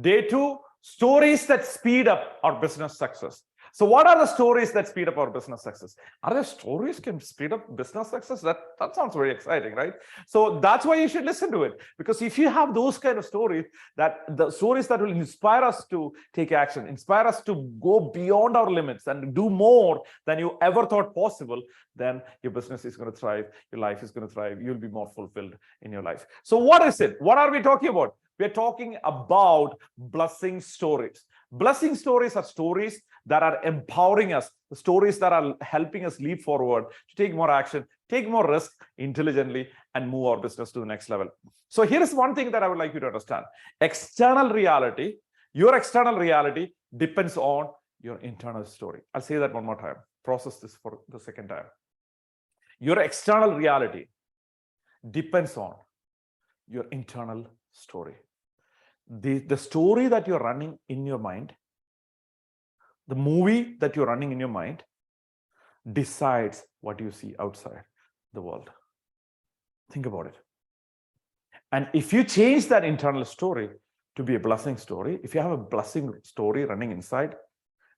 Day 2, stories that speed up our business success. So what are the stories that speed up our business success? Are there stories can speed up business success? That sounds very exciting, right? So that's why you should listen to it. Because if you have those kind of stories, the stories that will inspire us to take action, inspire us to go beyond our limits and do more than you ever thought possible, then your business is going to thrive, your life is going to thrive, you'll be more fulfilled in your life. So what is it? What are we talking about? We're talking about blessing stories. Blessing stories are stories that are empowering us, the stories that are helping us leap forward to take more action, take more risk intelligently, and move our business to the next level. So here's one thing that I would like you to understand. External reality, your external reality depends on your internal story. I'll say that one more time. Process this for the second time. Your external reality depends on your internal story. The story that you're running in your mind, the movie that you're running in your mind, decides what you see outside the world. Think about it. And if you change that internal story to be a blessing story, if you have a blessing story running inside,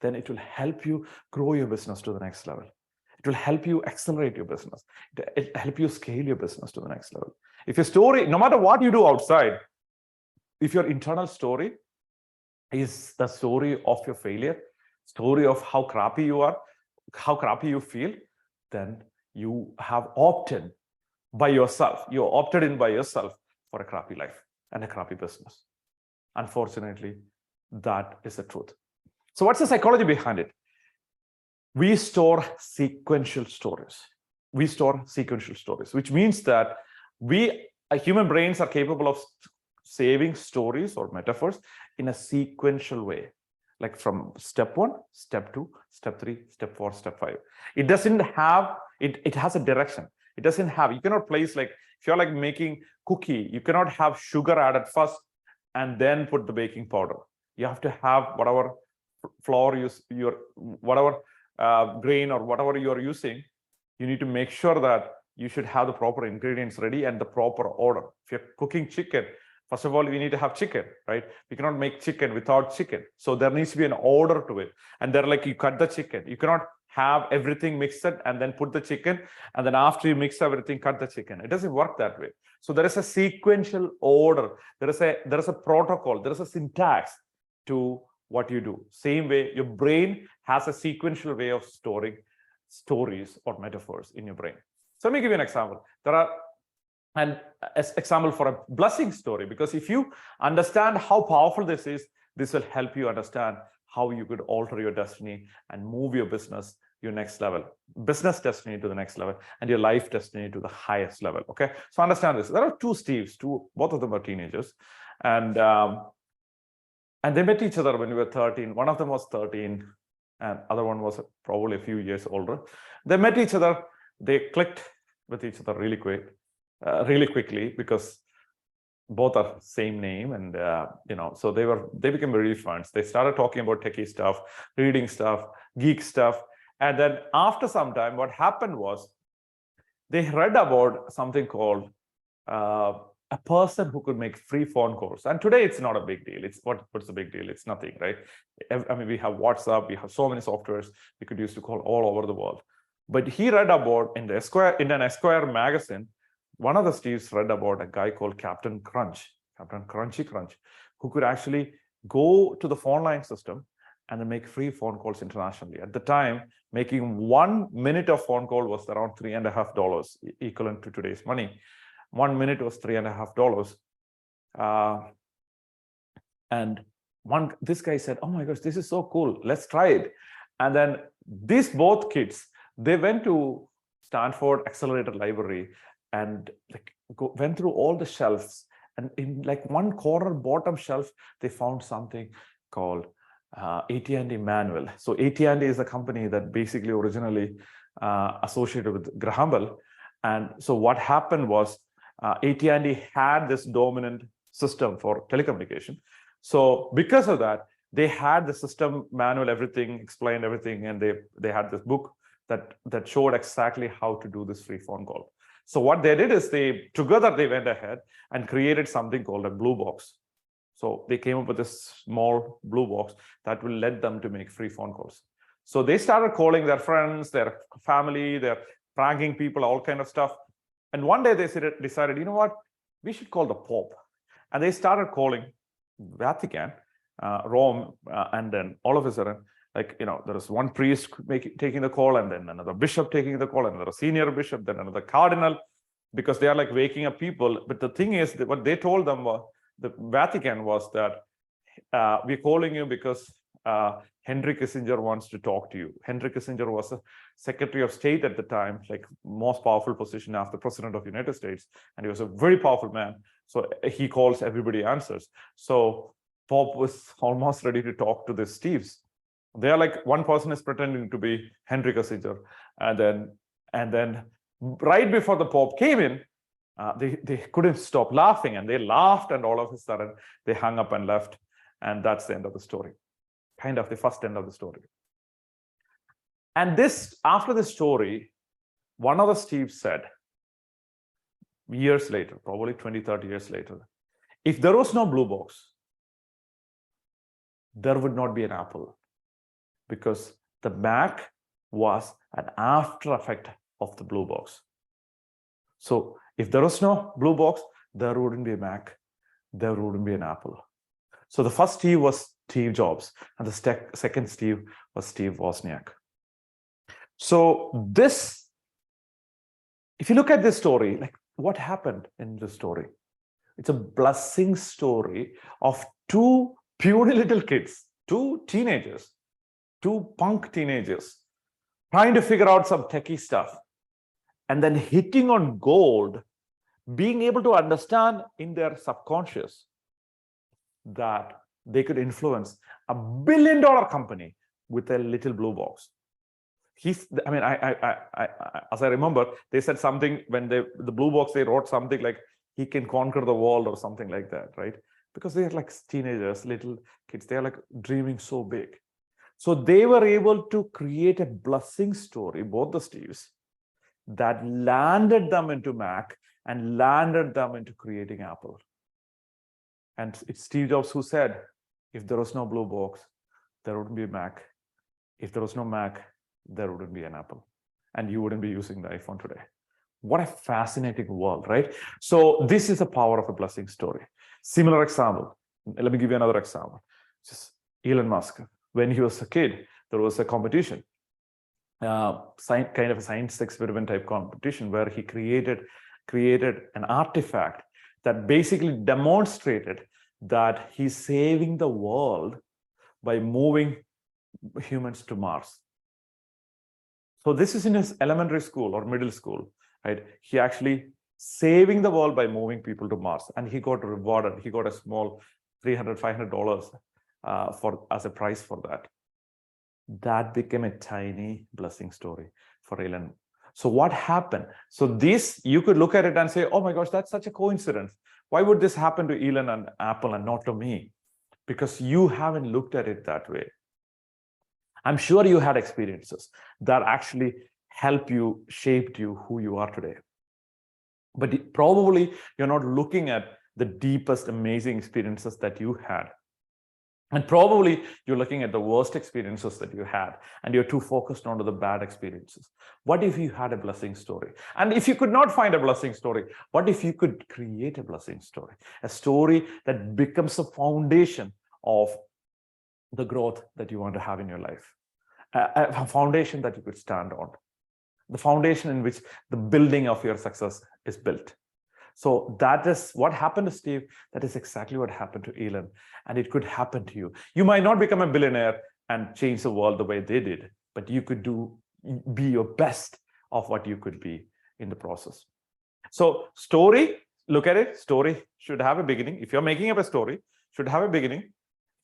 then it will help you grow your business to the next level. It will help you accelerate your business. It will help you scale your business to the next level. If your story, no matter what you do outside, if your internal story is the story of your failure, story of how crappy you are, how crappy you feel, then you have opted by yourself. You opted in by yourself for a crappy life and a crappy business. Unfortunately, that is the truth. So what's the psychology behind it? We store sequential stories. We store sequential stories, which means that human brains are capable of saving stories or metaphors in a sequential way, like from step 1, step 2, step 3, step 4, step 5. It doesn't have, it has a direction. It doesn't have, you cannot place, like if you're like making cookie, you cannot have sugar added first and then put the baking powder. You have to have whatever flour whatever grain or whatever you're using, you need to make sure that you should have the proper ingredients ready and the proper order. If you're cooking chicken, first of all, we need to have chicken, right? We cannot make chicken without chicken. So there needs to be an order to it. And they're like, you cut the chicken. You cannot have everything mixed and then put the chicken. And then after you mix everything, cut the chicken. It doesn't work that way. So there is a sequential order. There is a protocol. There is a syntax to what you do. Same way, your brain has a sequential way of storing stories or metaphors in your brain. So let me give you an example. An example for a blessing story, because if you understand how powerful this is, this will help you understand how you could alter your destiny and move your business, your next level, business destiny to the next level, and your life destiny to the highest level. Okay, so understand this. There are two Steves, both of them are teenagers, and they met each other when we were 13. One of them was 13, and other one was probably a few years older. They met each other. They clicked with each other really quickly because both are same name, and so they became really friends. They started talking about techie stuff, reading stuff, geek stuff, and then after some time, what happened was they read about something called a person who could make free phone calls. And today it's not a big deal. It's what's the big deal? It's nothing, right? I mean, we have WhatsApp, we have so many softwares we could use to call all over the world. But he read about in an Esquire magazine, one of the Steves read about a guy called Captain Crunchy Crunch, who could actually go to the phone line system and then make free phone calls internationally. At the time, making 1 minute of phone call was around $3.50, equivalent to today's money. 1 minute was $3.50. And this guy said, oh my gosh, this is so cool. Let's try it. And then both kids, they went to Stanford Accelerator Library and went through all the shelves. And in like one corner bottom shelf, they found something called AT&T manual. So AT&T is a company that basically originally associated with Graham Bell. And so what happened was AT&T had this dominant system for telecommunication. So because of that, they had the system manual, everything, explained everything, and they had this book that showed exactly how to do this free phone call. So what they did is they went ahead and created something called a blue box. So they came up with this small blue box that will let them to make free phone calls. So they started calling their friends, their family, their pranking people, all kind of stuff. And one day they decided, you know what, we should call the Pope. And they started calling Vatican, Rome, and then all of a sudden, like, you know, there was one priest taking the call, and then another bishop taking the call, and another senior bishop, then another cardinal, because they are like waking up people. But the thing is that what they told them was, the Vatican was that we're calling you because Henry Kissinger wants to talk to you. Henry Kissinger was a Secretary of State at the time, like most powerful position after President of the United States, and he was a very powerful man. So he calls, everybody answers. So Pope was almost ready to talk to the Steves. They are like, one person is pretending to be Henry Kissinger, and then right before the Pope came in, they couldn't stop laughing, and they laughed, and all of a sudden they hung up and left, and that's the end of the story. Kind of the first end of the story. And this, after the story, one of the Steves said, years later, probably 20, 30 years later, if there was no blue box, there would not be an Apple, because the Mac was an after effect of the blue box. So if there was no blue box, there wouldn't be a Mac, there wouldn't be an Apple. So the first Steve was Steve Jobs, and the second Steve was Steve Wozniak. So this, if you look at this story, like what happened in the story? It's a blessing story of two puny little kids, two teenagers, two punk teenagers, trying to figure out some techie stuff, and then hitting on gold, being able to understand in their subconscious that they could influence $1 billion company with a little blue box. As I remember, they said something when the blue box, they wrote something like, he can conquer the world or something like that, right? Because they're like teenagers, little kids, they're like dreaming so big. So they were able to create a blessing story, both the Steves, that landed them into Mac and landed them into creating Apple. And it's Steve Jobs who said, if there was no blue box, there wouldn't be a Mac. If there was no Mac, there wouldn't be an Apple. And you wouldn't be using the iPhone today. What a fascinating world, right? So this is the power of a blessing story. Similar example. Let me give you another example. Just Elon Musk. When he was a kid, there was a competition, kind of a science experiment type competition, where he created an artifact that basically demonstrated that he's saving the world by moving humans to Mars. So this is in his elementary school or middle school, right? He actually saving the world by moving people to Mars, and he got rewarded. He got a small $300, $500 as a prize for that. That became a tiny blessing story for Elon. So what happened? So this, you could look at it and say, oh my gosh, that's such a coincidence. Why would this happen to Elon and Apple and not to me? Because you haven't looked at it that way. I'm sure you had experiences that actually helped you, shaped you who you are today. But probably you're not looking at the deepest, amazing experiences that you had. And probably you're looking at the worst experiences that you had, and you're too focused on the bad experiences. What if you had a blessing story? And if you could not find a blessing story, what if you could create a blessing story? A story that becomes the foundation of the growth that you want to have in your life. A foundation that you could stand on. The foundation in which the building of your success is built. So that is what happened to Steve. That is exactly what happened to Elon. And it could happen to you. You might not become a billionaire and change the world the way they did, but you could be your best of what you could be in the process. So story, look at it. Story should have a beginning. If you're making up a story, should have a beginning,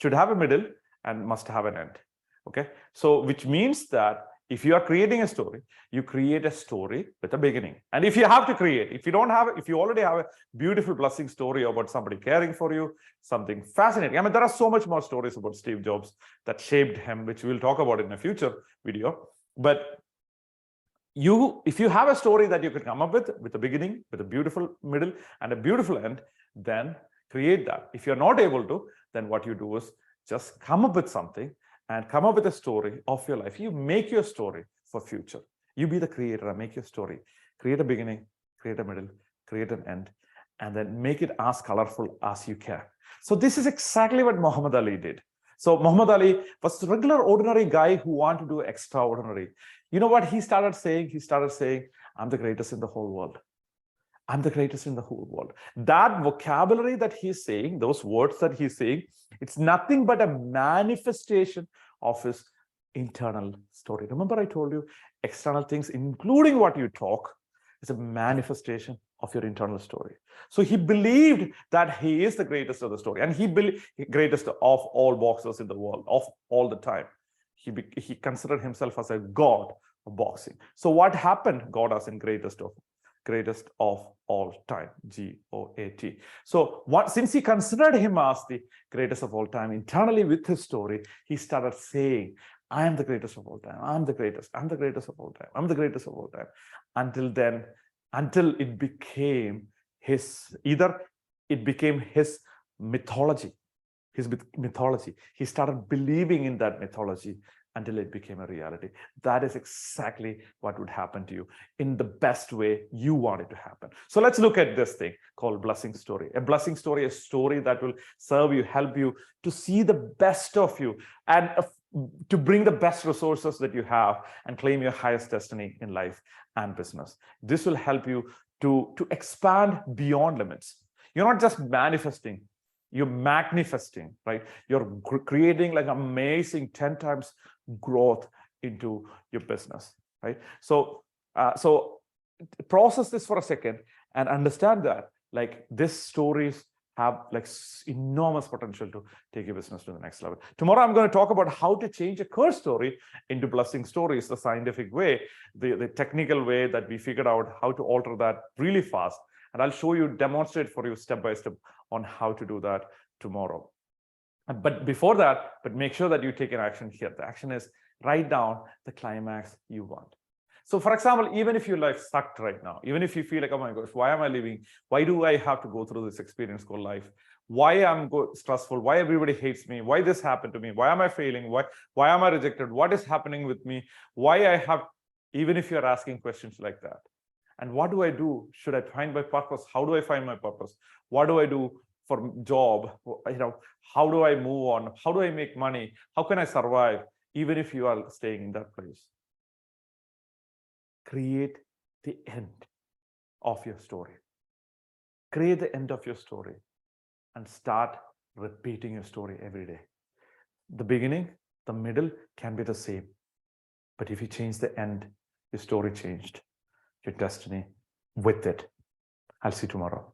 should have a middle, and must have an end. Okay. So which means that if you are creating a story, you create a story with a beginning. And if you have to create, if you already have a beautiful blessing story about somebody caring for you, something fascinating. I mean, there are so much more stories about Steve Jobs that shaped him, which we'll talk about in a future video. But if you have a story that you could come up with a beginning, with a beautiful middle and a beautiful end, then Create that. If you're not able to, then what you do is just come up with something and come up with a story of your life. You make your story for future. You be the creator and make your story. Create a beginning, create a middle, create an end, and then make it as colorful as you can. So this is exactly what Muhammad Ali did. So Muhammad Ali was a regular, ordinary guy who wanted to do extraordinary. You know what he started saying? He started saying, I'm the greatest in the whole world. I'm the greatest in the whole world. That vocabulary that he's saying, those words that he's saying, it's nothing but a manifestation of his internal story. Remember I told you, external things, including what you talk, is a manifestation of your internal story. So he believed that he is the greatest of the story, and he believed greatest of all boxers in the world, of all the time. He considered himself as a god of boxing. So what happened? God as in greatest of all time, GOAT. So since he considered him as the greatest of all time, internally with his story, he started saying, I am the greatest of all time. I'm the greatest. I'm the greatest of all time. I'm the greatest of all time. Until it became his mythology. His mythology. He started believing in that mythology until it became a reality. That is exactly what would happen to you in the best way you want it to happen. So let's look at this thing called blessing story. A blessing story, a story that will serve you, help you to see the best of you, and to bring the best resources that you have and claim your highest destiny in life and business. This will help you to expand beyond limits. You're not just manifesting, you're magnifiesting, right? You're creating like amazing 10 times growth into your business, right? So process this for a second and understand that like these stories have like enormous potential to take your business to the next level. Tomorrow, I'm going to talk about how to change a curse story into blessing stories, the scientific way, the technical way that we figured out how to alter that really fast. And I'll show you, demonstrate for you step by step on how to do that tomorrow. But before that, make sure that you take an action here. The action is write down the climax you want. So for example, even if your life sucked right now, even if you feel like, oh my gosh, why am I living? Why do I have to go through this experience called life? Why I'm stressful? Why everybody hates me? Why this happened to me? Why am I failing? Why am I rejected? What is happening with me? Why I have, even if you're asking questions like that. And what do I do? Should I find my purpose? How do I find my purpose? What do I do for job? How do I move on? How do I make money? How can I survive? Even if you are staying in that place. Create the end of your story. Create the end of your story and start repeating your story every day. The beginning, the middle can be the same. But if you change the end, your story changed. Your destiny with it. I'll see you tomorrow.